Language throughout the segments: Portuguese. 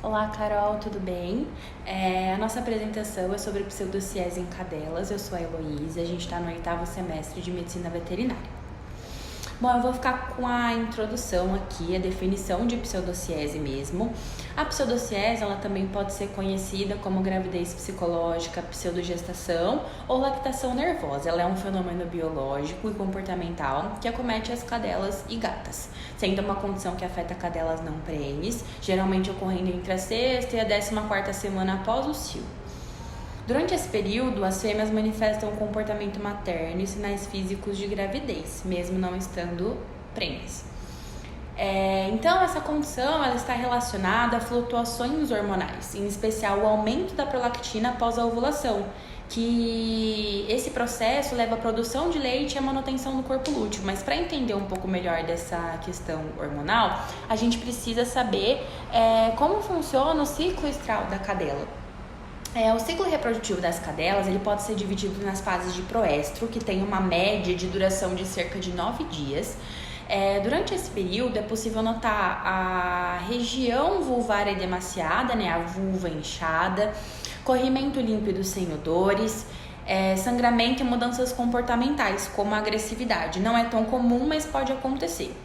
Olá, Carol, tudo bem? A nossa apresentação é sobre pseudociese em cadelas. Eu sou a Heloísa, a gente está no 8º semestre de Medicina Veterinária. Bom, eu vou ficar com a introdução aqui, a definição de pseudociese mesmo. A pseudociese, ela também pode ser conhecida como gravidez psicológica, pseudogestação ou lactação nervosa. Ela é um fenômeno biológico e comportamental que acomete as cadelas e gatas, sendo uma condição que afeta cadelas não prenhes, geralmente ocorrendo entre a 6ª e a 14ª semana após o cio. Durante esse período, as fêmeas manifestam um comportamento materno e sinais físicos de gravidez, mesmo não estando prenhes. Então, essa condição ela está relacionada a flutuações hormonais, em especial o aumento da prolactina após a ovulação, que esse processo leva à produção de leite e à manutenção do corpo lúteo. Mas para entender um pouco melhor dessa questão hormonal, a gente precisa saber como funciona o ciclo estral da cadela. O ciclo reprodutivo das cadelas ele pode ser dividido nas fases de proestro, que tem uma média de duração de cerca de 9 dias. Durante esse período é possível notar a região vulvar edemaciada, a vulva inchada, corrimento límpido sem odores, sangramento e mudanças comportamentais, como a agressividade. Não é tão comum, mas pode acontecer.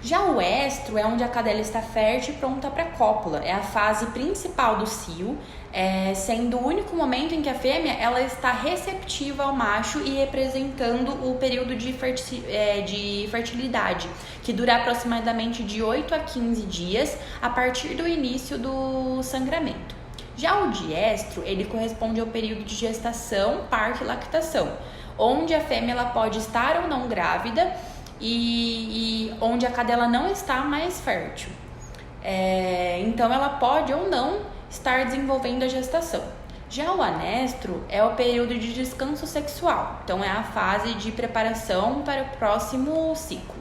Já o estro é onde a cadela está fértil e pronta para a cópula. É a fase principal do cio, sendo o único momento em que a fêmea ela está receptiva ao macho e representando o período de fertilidade, que dura aproximadamente de 8 a 15 dias a partir do início do sangramento. Já o diestro, ele corresponde ao período de gestação, parto e lactação, onde a fêmea ela pode estar ou não grávida, e onde a cadela não está mais fértil. Então ela pode ou não estar desenvolvendo a gestação. Já o anestro é o período de descanso sexual, então é a fase de preparação para o próximo ciclo.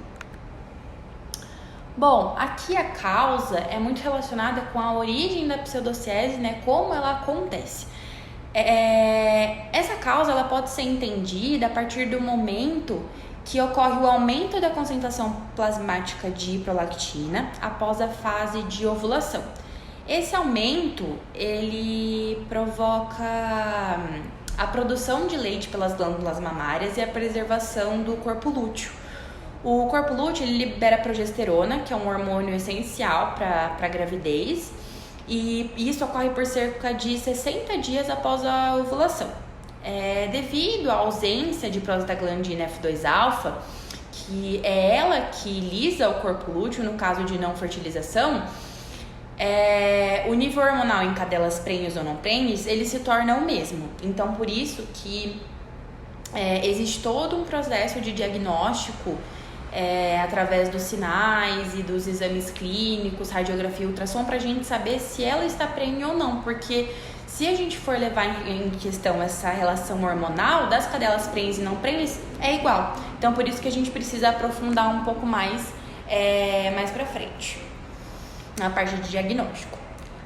Bom, aqui a causa é muito relacionada com a origem da pseudociese, como ela acontece. Essa causa ela pode ser entendida a partir do momento que ocorre o aumento da concentração plasmática de prolactina após a fase de ovulação. Esse aumento, ele provoca a produção de leite pelas glândulas mamárias e a preservação do corpo lúteo. O corpo lúteo ele libera progesterona, que é um hormônio essencial para a gravidez, e isso ocorre por cerca de 60 dias após a ovulação. Devido à ausência de prostaglandina F2-alfa, que é ela que lisa o corpo lúteo no caso de não fertilização, o nível hormonal em cadelas prenhes ou não prenhes, ele se torna o mesmo. Então, por isso que existe todo um processo de diagnóstico através dos sinais e dos exames clínicos, radiografia e ultrassom, para a gente saber se ela está prenhe ou não, porque se a gente for levar em questão essa relação hormonal das cadelas prenhes e não prenhes, é igual. Então, por isso que a gente precisa aprofundar um pouco mais pra frente, na parte de diagnóstico.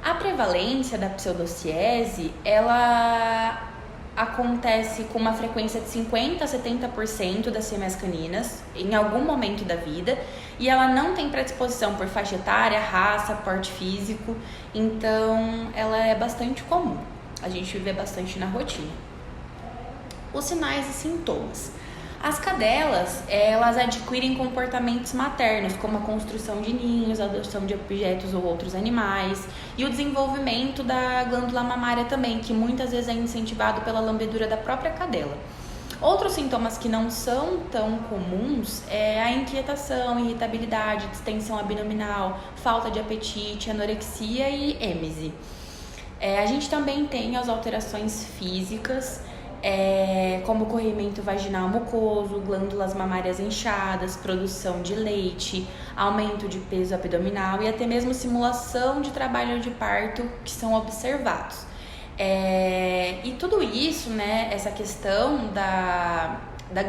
A prevalência da pseudociese, ela acontece com uma frequência de 50% a 70% das fêmeas caninas em algum momento da vida, e ela não tem predisposição por faixa etária, raça, porte físico, então ela é bastante comum, a gente vê bastante na rotina. Os sinais e sintomas. As cadelas, elas adquirem comportamentos maternos, como a construção de ninhos, a adoção de objetos ou outros animais, e o desenvolvimento da glândula mamária também, que muitas vezes é incentivado pela lambedura da própria cadela. Outros sintomas que não são tão comuns é a inquietação, irritabilidade, distensão abdominal, falta de apetite, anorexia e êmese. A gente também tem as alterações físicas, como corrimento vaginal mucoso, glândulas mamárias inchadas, produção de leite, aumento de peso abdominal e até mesmo simulação de trabalho de parto que são observados. E tudo isso, essa questão da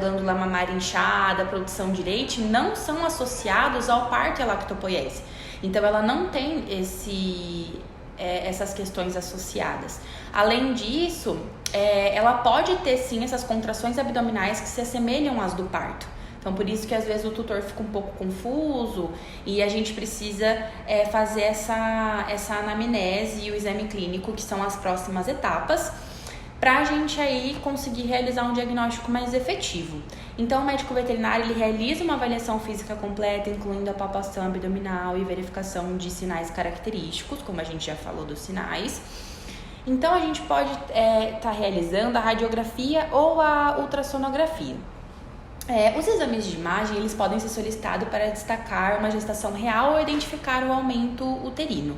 glândula mamária inchada, produção de leite, não são associados ao parto e à lactopoiese. Então ela não tem essas questões associadas. Além disso, ela pode ter sim essas contrações abdominais que se assemelham às do parto. Então, por isso que às vezes o tutor fica um pouco confuso e a gente precisa fazer essa anamnese e o exame clínico, que são as próximas etapas, para a gente aí conseguir realizar um diagnóstico mais efetivo. Então, o médico veterinário, ele realiza uma avaliação física completa, incluindo a palpação abdominal e verificação de sinais característicos, como a gente já falou dos sinais. Então, a gente pode estar realizando a radiografia ou a ultrassonografia. Os exames de imagem, eles podem ser solicitados para destacar uma gestação real ou identificar o aumento uterino.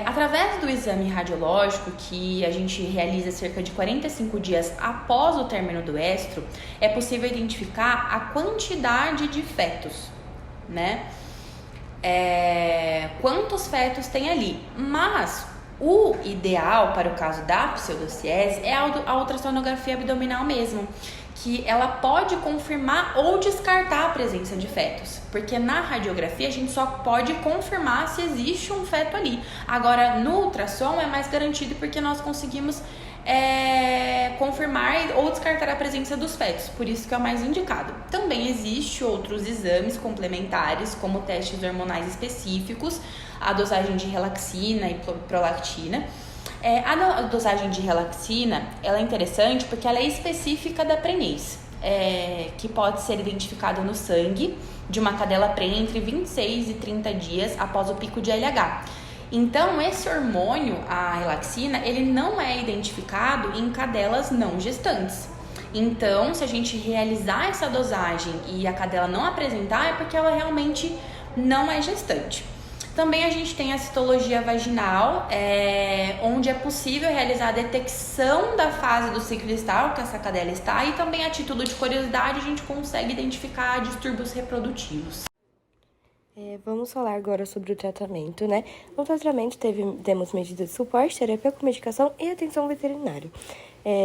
Através do exame radiológico, que a gente realiza cerca de 45 dias após o término do estro, é possível identificar a quantidade de fetos, né? Quantos fetos tem ali. Mas o ideal para o caso da pseudociese é a ultrassonografia abdominal mesmo, que ela pode confirmar ou descartar a presença de fetos, porque na radiografia a gente só pode confirmar se existe um feto ali. Agora, no ultrassom é mais garantido porque nós conseguimos confirmar ou descartar a presença dos fetos, por isso que é o mais indicado. Também existe outros exames complementares, como testes hormonais específicos, a dosagem de relaxina e prolactina. A dosagem de relaxina, ela é interessante porque ela é específica da prenhez, que pode ser identificada no sangue de uma cadela prenhe entre 26 e 30 dias após o pico de LH. Então, esse hormônio, a relaxina, ele não é identificado em cadelas não gestantes. Então, se a gente realizar essa dosagem e a cadela não apresentar, é porque ela realmente não é gestante. Também a gente tem a citologia vaginal, onde é possível realizar a detecção da fase do ciclo estal que essa cadela está, e também a título de curiosidade a gente consegue identificar distúrbios reprodutivos. Vamos falar agora sobre o tratamento, né? No tratamento temos medidas de suporte, terapia com medicação e atenção veterinária.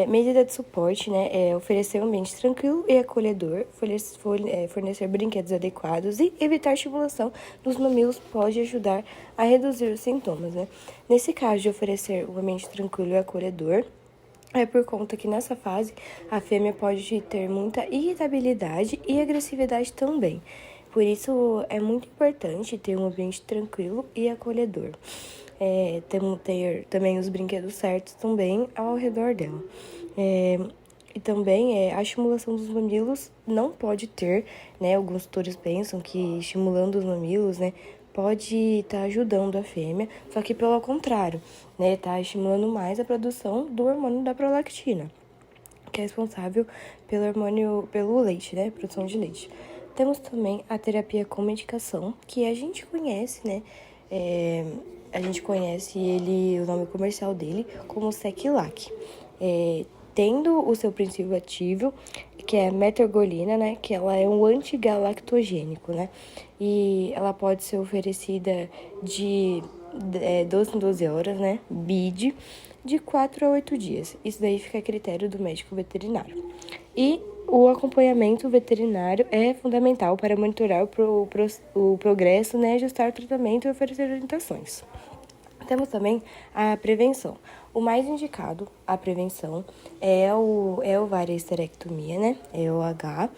Medida de suporte, né? Oferecer um ambiente tranquilo e acolhedor, fornecer brinquedos adequados e evitar estimulação dos mamilos pode ajudar a reduzir os sintomas, né? Nesse caso de oferecer um ambiente tranquilo e acolhedor, é por conta que nessa fase a fêmea pode ter muita irritabilidade e agressividade também. Por isso, é muito importante ter um ambiente tranquilo e acolhedor. Ter também os brinquedos certos também ao redor dela. E também a estimulação dos mamilos não pode ter, né? Alguns tutores pensam que estimulando os mamilos, né, pode estar ajudando a fêmea, só que pelo contrário, né, tá estimulando mais a produção do hormônio da prolactina, que é responsável pelo leite, né, produção de leite. Temos também a terapia com medicação, que a gente conhece, né? A gente conhece o nome comercial dele como Seclac. Tendo o seu princípio ativo, que é a metergolina, né? Que ela é um antigalactogênico, né? E ela pode ser oferecida de 12 em 12 horas, né? BID, de 4 a 8 dias. Isso daí fica a critério do médico veterinário. E o acompanhamento veterinário é fundamental para monitorar o progresso, né, ajustar o tratamento e oferecer orientações. Temos também a prevenção. O mais indicado, a prevenção, é o varioesterectomia, né, é o H,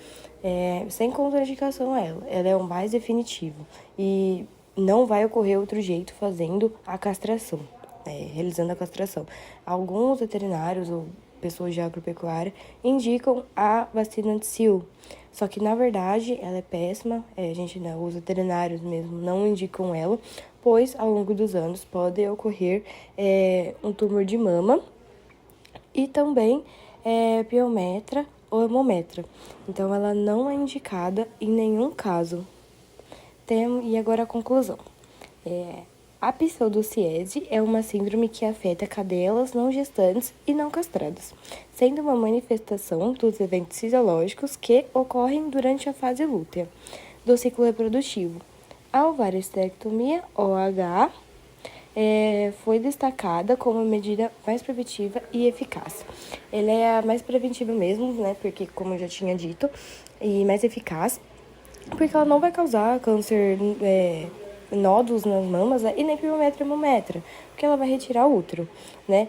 sem contraindicação a ela. Ela é o mais definitivo e não vai ocorrer outro jeito fazendo a castração, realizando a castração. Alguns veterinários ou pessoas de agropecuária indicam a vacina de sil. Só que, na verdade, ela é péssima. Os veterinários mesmo não indicam ela, pois, ao longo dos anos, pode ocorrer um tumor de mama e também piometra ou hemometra. Então, ela não é indicada em nenhum caso. E agora a conclusão. A pseudociese é uma síndrome que afeta cadelas não gestantes e não castradas, sendo uma manifestação dos eventos fisiológicos que ocorrem durante a fase lútea do ciclo reprodutivo. A ovarioesterectomia, OH, foi destacada como a medida mais preventiva e eficaz. Ela é a mais preventiva mesmo, né, porque, como eu já tinha dito, e mais eficaz, porque ela não vai causar câncer, nódulos nas mamas, né, e nem piometra e hemometra, porque ela vai retirar o útero, né?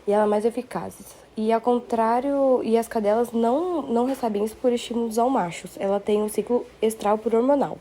E ela é mais eficaz. E ao contrário, e as cadelas não recebem isso por estímulos ao machos. Ela tem um ciclo estral por hormonal.